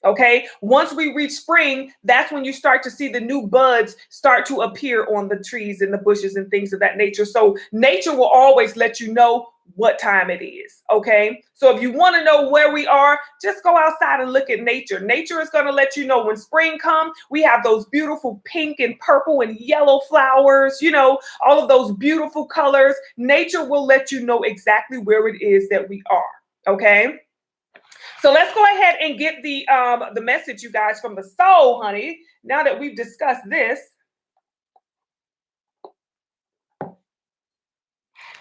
Speaker 1: Okay, once we reach spring, that's when you start to see the new buds start to appear on the trees and the bushes and things of that nature. So nature will always let you know what time it is. Okay, so if you want to know where we are, just go outside and look at nature. Nature is going to let you know when spring comes. We have those beautiful pink and purple and yellow flowers, all of those beautiful colors. Nature will let you know exactly where it is that we are. Okay. So let's go ahead and get the message, you guys, from the soul, honey. Now that we've discussed this,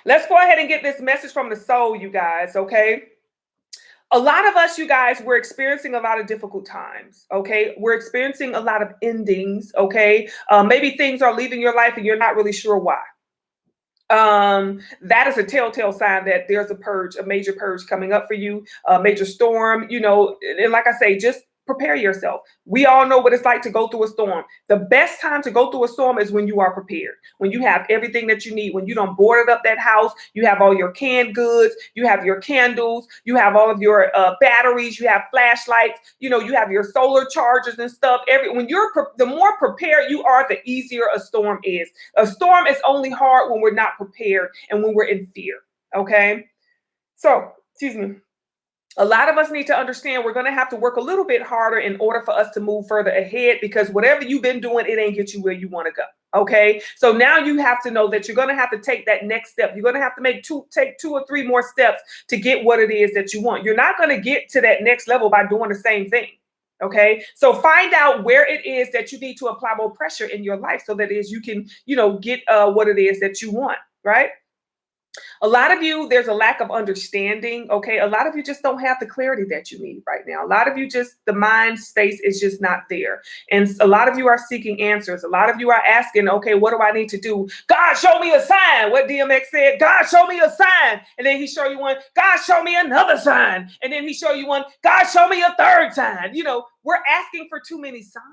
Speaker 1: let's go ahead and get this message from the soul, you guys, okay? A lot of us, you guys, we're experiencing a lot of difficult times, okay? We're experiencing a lot of endings, okay? Maybe things are leaving your life and you're not really sure why. That is a telltale sign that there's a purge, a major purge coming up for you, a major storm, and like I say, just prepare yourself. We all know what it's like to go through a storm. The best time to go through a storm is when you are prepared, when you have everything that you need, when you don't boarded up that house, you have all your canned goods, you have your candles, you have all of your batteries, you have flashlights, you have your solar chargers and stuff. The more prepared you are, the easier a storm is. A storm is only hard when we're not prepared and when we're in fear. Okay. So, excuse me. A lot of us need to understand we're going to have to work a little bit harder in order for us to move further ahead, because whatever you've been doing, it ain't get you where you want to go. Okay. So now you have to know that you're going to have to take that next step. You're going to have to take 2 or 3 more steps to get what it is that you want. You're not going to get to that next level by doing the same thing. Okay. So find out where it is that you need to apply more pressure in your life so that is you can, get what it is that you want. Right. A lot of you, there's a lack of understanding. Okay. A lot of you just don't have the clarity that you need right now. A lot of you just, the mind space is just not there. And a lot of you are seeking answers. A lot of you are asking, okay, what do I need to do? God, show me a sign. What DMX said, God, show me a sign. And then he show you one, God, show me another sign. And then he show you one, God, show me a third sign. You know, we're asking for too many signs.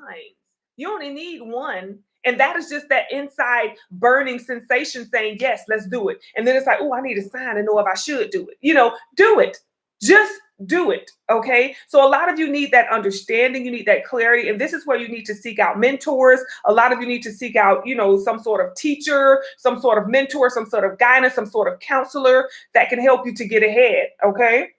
Speaker 1: You only need one. And that is just that inside burning sensation saying, yes, let's do it. And then it's like, oh, I need a sign to know if I should do it. You know, do it. Just do it. Okay. So a lot of you need that understanding. You need that clarity. And this is where you need to seek out mentors. A lot of you need to seek out, you know, some sort of teacher, some sort of mentor, some sort of guidance, some sort of counselor that can help you to get ahead. Okay.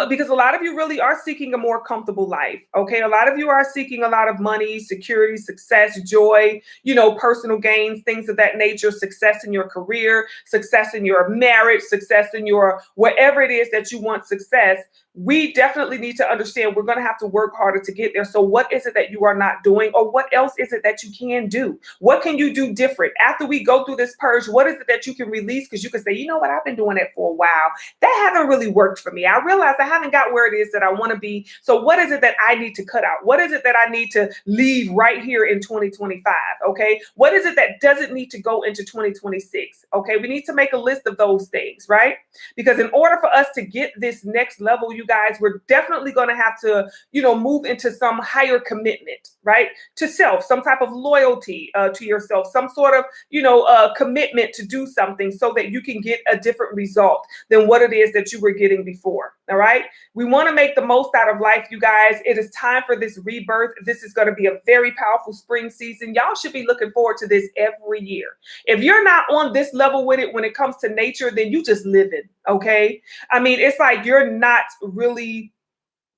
Speaker 1: Because a lot of you really are seeking a more comfortable life. Okay. A lot of you are seeking a lot of money, security, success, joy, you know, personal gains, things of that nature, success in your career, success in your marriage, success in your whatever it is that you want success. We definitely need to understand we're going to have to work harder to get there. So what is it that you are not doing, or what else is it that you can do? What can you do different? After we go through this purge, what is it that you can release? Because you can say, you know what, I've been doing it for a while. That hasn't really worked for me. I realize I haven't got where it is that I want to be. So what is it that I need to cut out? What is it that I need to leave right here in 2025? Okay. What is it that doesn't need to go into 2026? Okay. We need to make a list of those things, right? Because in order for us to get this next level, you guys, we're definitely going to have to, you know, move into some higher commitment, right? To self, some type of loyalty to yourself, some sort of, you know, commitment to do something so that you can get a different result than what it is that you were getting before. All right. We want to make the most out of life, you guys. It is time for this rebirth. This is going to be a very powerful spring season. Y'all should be looking forward to this every year. If you're not on this level with it when it comes to nature, then you just living. Okay. I mean, it's like you're not really,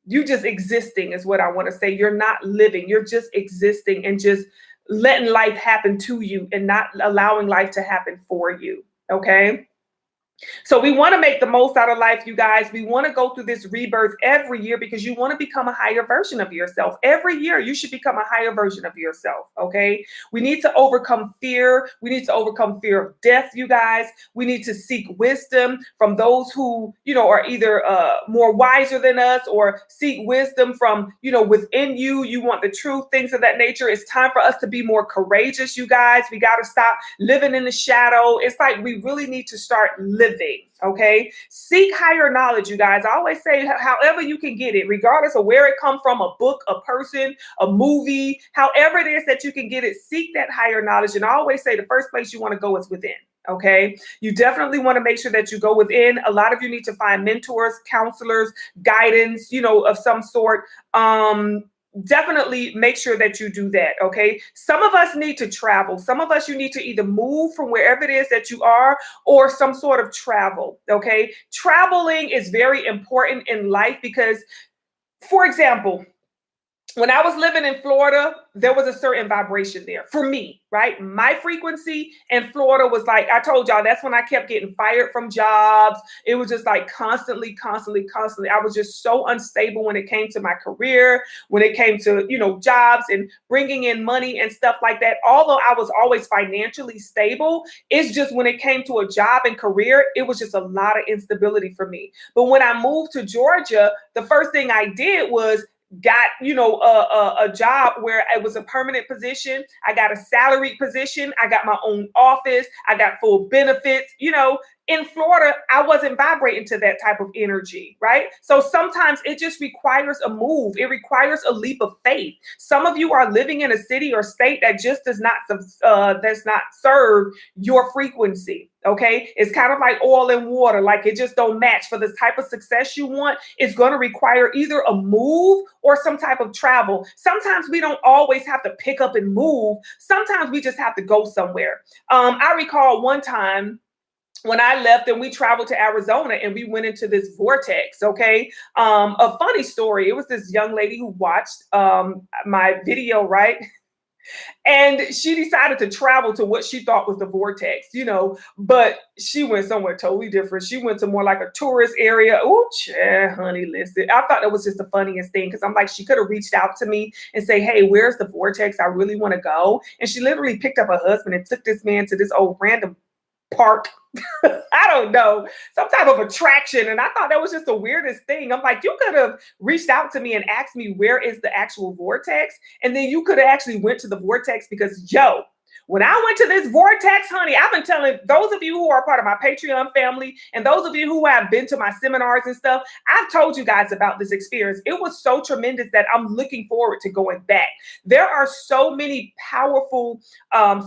Speaker 1: you just existing is what I want to say. You're not living. You're just existing and just letting life happen to you and not allowing life to happen for you. Okay. So we want to make the most out of life, you guys. We want to go through this rebirth every year because you want to become a higher version of yourself. Every year, you should become a higher version of yourself, okay? We need to overcome fear. We need to overcome fear of death, you guys. We need to seek wisdom from those who, you know, are either more wiser than us, or seek wisdom from, you know, within you. You want the truth, things of that nature. It's time for us to be more courageous, you guys. We got to stop living in the shadow. It's like we really need to start living. Okay, seek higher knowledge, you guys. I always say, however you can get it, regardless of where it comes from, a book, a person, a movie, however it is that you can get it, seek that higher knowledge. And I always say the first place you want to go is within. Okay, you definitely want to make sure that you go within. A lot of you need to find mentors, counselors, guidance, you know, of some sort. Definitely make sure that you do that. Okay. Some of us need to travel. Some of us, you need to either move from wherever it is that you are, or some sort of travel. Okay. Traveling is very important in life because, for example, when I was living in Florida, there was a certain vibration there for me, right? My frequency in Florida was like, I told y'all, that's when I kept getting fired from jobs. It was just like constantly. I was just so unstable when it came to my career, when it came to, you know, jobs and bringing in money and stuff like that. Although I was always financially stable, it's just when it came to a job and career, it was just a lot of instability for me. But when I moved to Georgia, the first thing I did was got, you know, a job where it was a permanent position. I got a salaried position. I got my own office. I got full benefits. You know, in Florida, I wasn't vibrating to that type of energy, right? So sometimes it just requires a move. It requires a leap of faith. Some of you are living in a city or state that just does not serve your frequency. Okay, it's kind of like oil and water, like it just don't match. For the type of success you want, it's going to require either a move or some type of travel. Sometimes we don't always have to pick up and move. Sometimes we just have to go somewhere. I recall one time when I left and we traveled to Arizona and we went into this vortex. Okay. A funny story. It was this young lady who watched my video, right? And she decided to travel to what she thought was the vortex, you know, but she went somewhere totally different. She went to more like a tourist area. Oh, honey, listen, I thought that was just the funniest thing, because I'm like, she could have reached out to me and say, hey, where's the vortex? I really want to go. And she literally picked up her husband and took this man to this old random park. I don't know, some type of attraction. And I thought that was just the weirdest thing. I'm like, you could have reached out to me and asked me where is the actual vortex. And then you could have actually went to the vortex because, yo, when I went to this vortex, honey, I've been telling those of you who are part of my Patreon family and those of you who have been to my seminars and stuff, I've told you guys about this experience. It was so tremendous that I'm looking forward to going back. There are so many powerful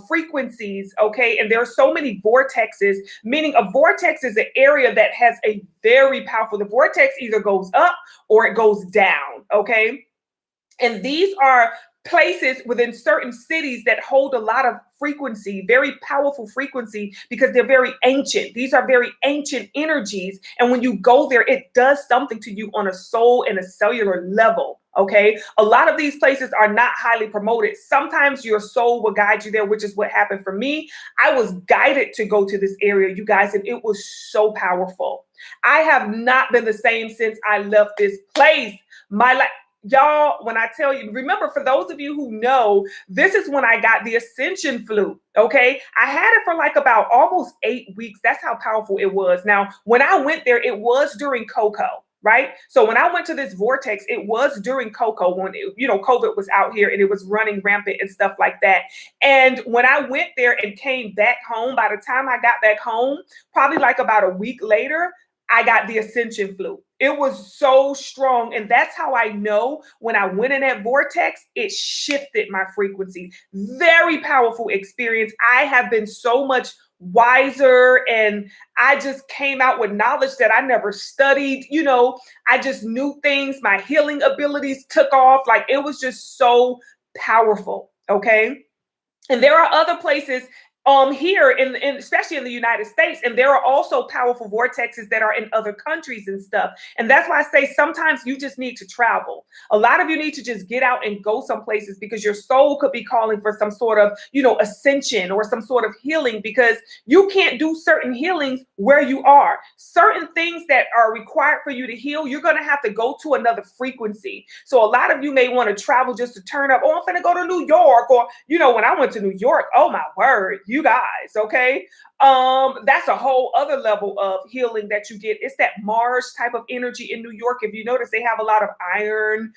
Speaker 1: frequencies, okay? And there are so many vortexes, meaning a vortex is an area that has a very powerful, the vortex either goes up or it goes down, okay? And these are places within certain cities that hold a lot of frequency, very powerful frequency, because they're very ancient. These are very ancient energies. And when you go there, it does something to you on a soul and a cellular level. Okay. A lot of these places are not highly promoted. Sometimes your soul will guide you there, which is what happened for me. I was guided to go to this area, you guys, and it was so powerful. I have not been the same since I left this place. My life. Y'all, when I tell you, remember, for those of you who know, this is when I got the ascension flu. Okay. I had it for like about almost 8 weeks. That's how powerful it was. Now, when I went there, it was during Coco, right? So when I went to this vortex, it was during Coco when, COVID was out here and it was running rampant and stuff like that. And when I went there and came back home, by the time I got back home, probably like about a week later, I got the ascension flu. It was so strong. And that's how I know when I went in that vortex, it shifted my frequency. Very powerful experience. I have been so much wiser and I just came out with knowledge that I never studied. I just knew things. My healing abilities took off. Like, it was just so powerful. Okay. And there are other places here in especially in the United States, and there are also powerful vortexes that are in other countries and stuff. And that's why I say sometimes you just need to travel. A lot of you need to just get out and go some places because your soul could be calling for some sort of, ascension or some sort of healing, because you can't do certain healings where you are. Certain things that are required for you to heal, you're going to have to go to another frequency. So a lot of you may want to travel just to turn up. Oh, I'm going to go to New York. Or, when I went to New York, oh my word, you guys, okay? That's a whole other level of healing that you get. It's that Mars type of energy in New York. If you notice, they have a lot of iron,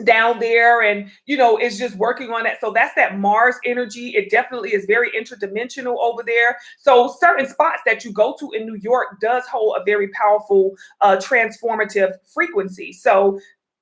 Speaker 1: down there, and it's just working on that. So that's that Mars energy. It definitely is very interdimensional over there. So certain spots that you go to in New York does hold a very powerful transformative frequency. So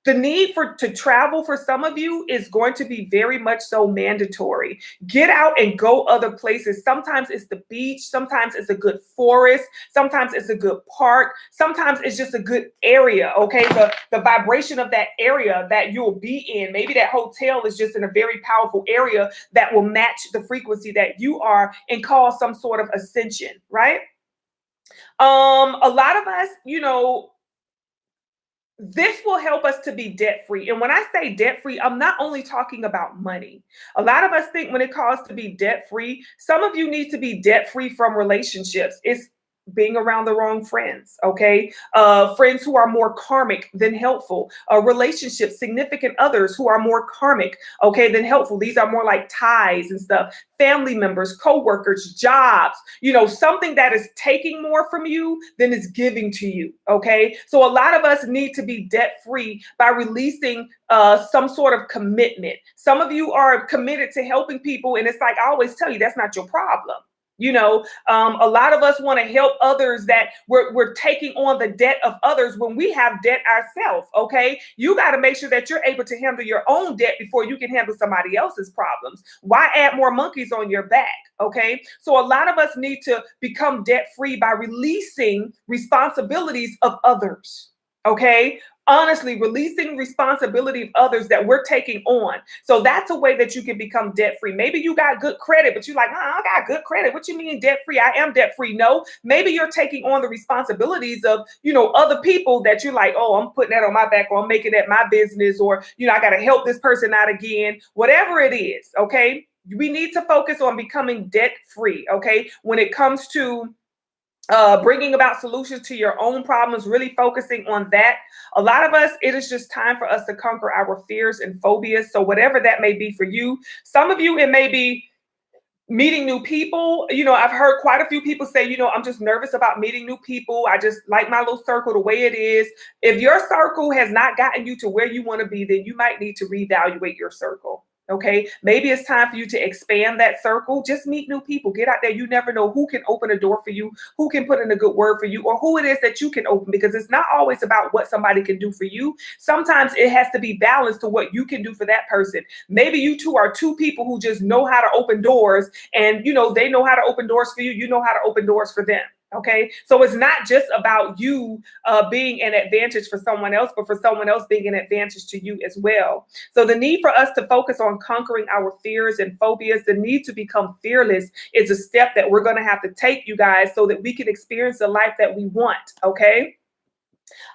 Speaker 1: the need to travel for some of you is going to be very much so mandatory. Get out and go other places. Sometimes it's the beach. Sometimes it's a good forest. Sometimes it's a good park. Sometimes it's just a good area. Okay. The vibration of that area that you'll be in, maybe that hotel is just in a very powerful area that will match the frequency that you are and cause some sort of ascension, right? A lot of us, this will help us to be debt free. And when I say debt free, I'm not only talking about money. A lot of us think when it calls to be debt free, some of you need to be debt free from relationships. It's being around the wrong friends, okay? Friends who are more karmic than helpful. Relationships, significant others who are more karmic, okay, than helpful. These are more like ties and stuff. Family members, co-workers, jobs, something that is taking more from you than is giving to you, okay? So a lot of us need to be debt-free by releasing some sort of commitment. Some of you are committed to helping people, and it's like I always tell you, that's not your problem. A lot of us want to help others, that we're taking on the debt of others when we have debt ourselves. Okay. You got to make sure that you're able to handle your own debt before you can handle somebody else's problems. Why add more monkeys on your back? Okay. So a lot of us need to become debt free by releasing responsibilities of others. Okay. Honestly, releasing responsibility of others that we're taking on. So that's a way that you can become debt free. Maybe you got good credit, but you're like, I got good credit. What you mean debt free? I am debt free. No, maybe you're taking on the responsibilities of, other people that you're like, oh, I'm putting that on my back, or I'm making that my business, or, I got to help this person out again, whatever it is. Okay. We need to focus on becoming debt free. Okay. When it comes to bringing about solutions to your own problems, really focusing on that. A lot of us, it is just time for us to conquer our fears and phobias. So whatever that may be for you, some of you, it may be Meeting new people, I've heard quite a few people say, I'm just nervous about meeting new people. I just like my little circle the way it is. If your circle has not gotten you to where you want to be, then you might need to reevaluate your circle. Okay. Maybe it's time for you to expand that circle. Just meet new people. Get out there. You never know who can open a door for you, who can put in a good word for you, or who it is that you can open, because it's not always about what somebody can do for you. Sometimes it has to be balanced to what you can do for that person. Maybe you two are two people who just know how to open doors, and they know how to open doors for you. You know how to open doors for them. Okay. So it's not just about you being an advantage for someone else, but for someone else being an advantage to you as well. So the need for us to focus on conquering our fears and phobias, the need to become fearless, is a step that we're going to have to take, you guys, so that we can experience the life that we want. Okay.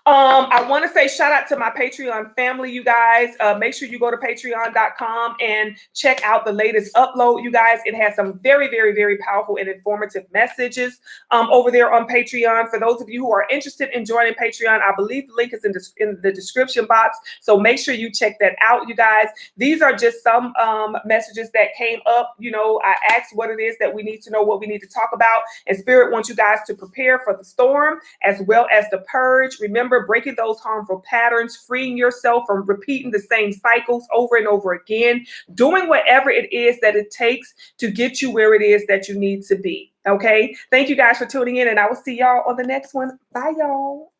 Speaker 1: I want to say shout out to my Patreon family, you guys. Make sure you go to patreon.com and check out the latest upload, you guys. It has some very, very, very powerful and informative messages over there on Patreon. For those of you who are interested in joining Patreon, I believe the link is in the description box. So make sure you check that out, you guys. These are just some messages that came up. I asked what it is that we need to know, what we need to talk about. And Spirit wants you guys to prepare for the storm as well as the purge. Remember, breaking those harmful patterns, freeing yourself from repeating the same cycles over and over again, doing whatever it is that it takes to get you where it is that you need to be. Okay. Thank you guys for tuning in, and I will see y'all on the next one. Bye, y'all.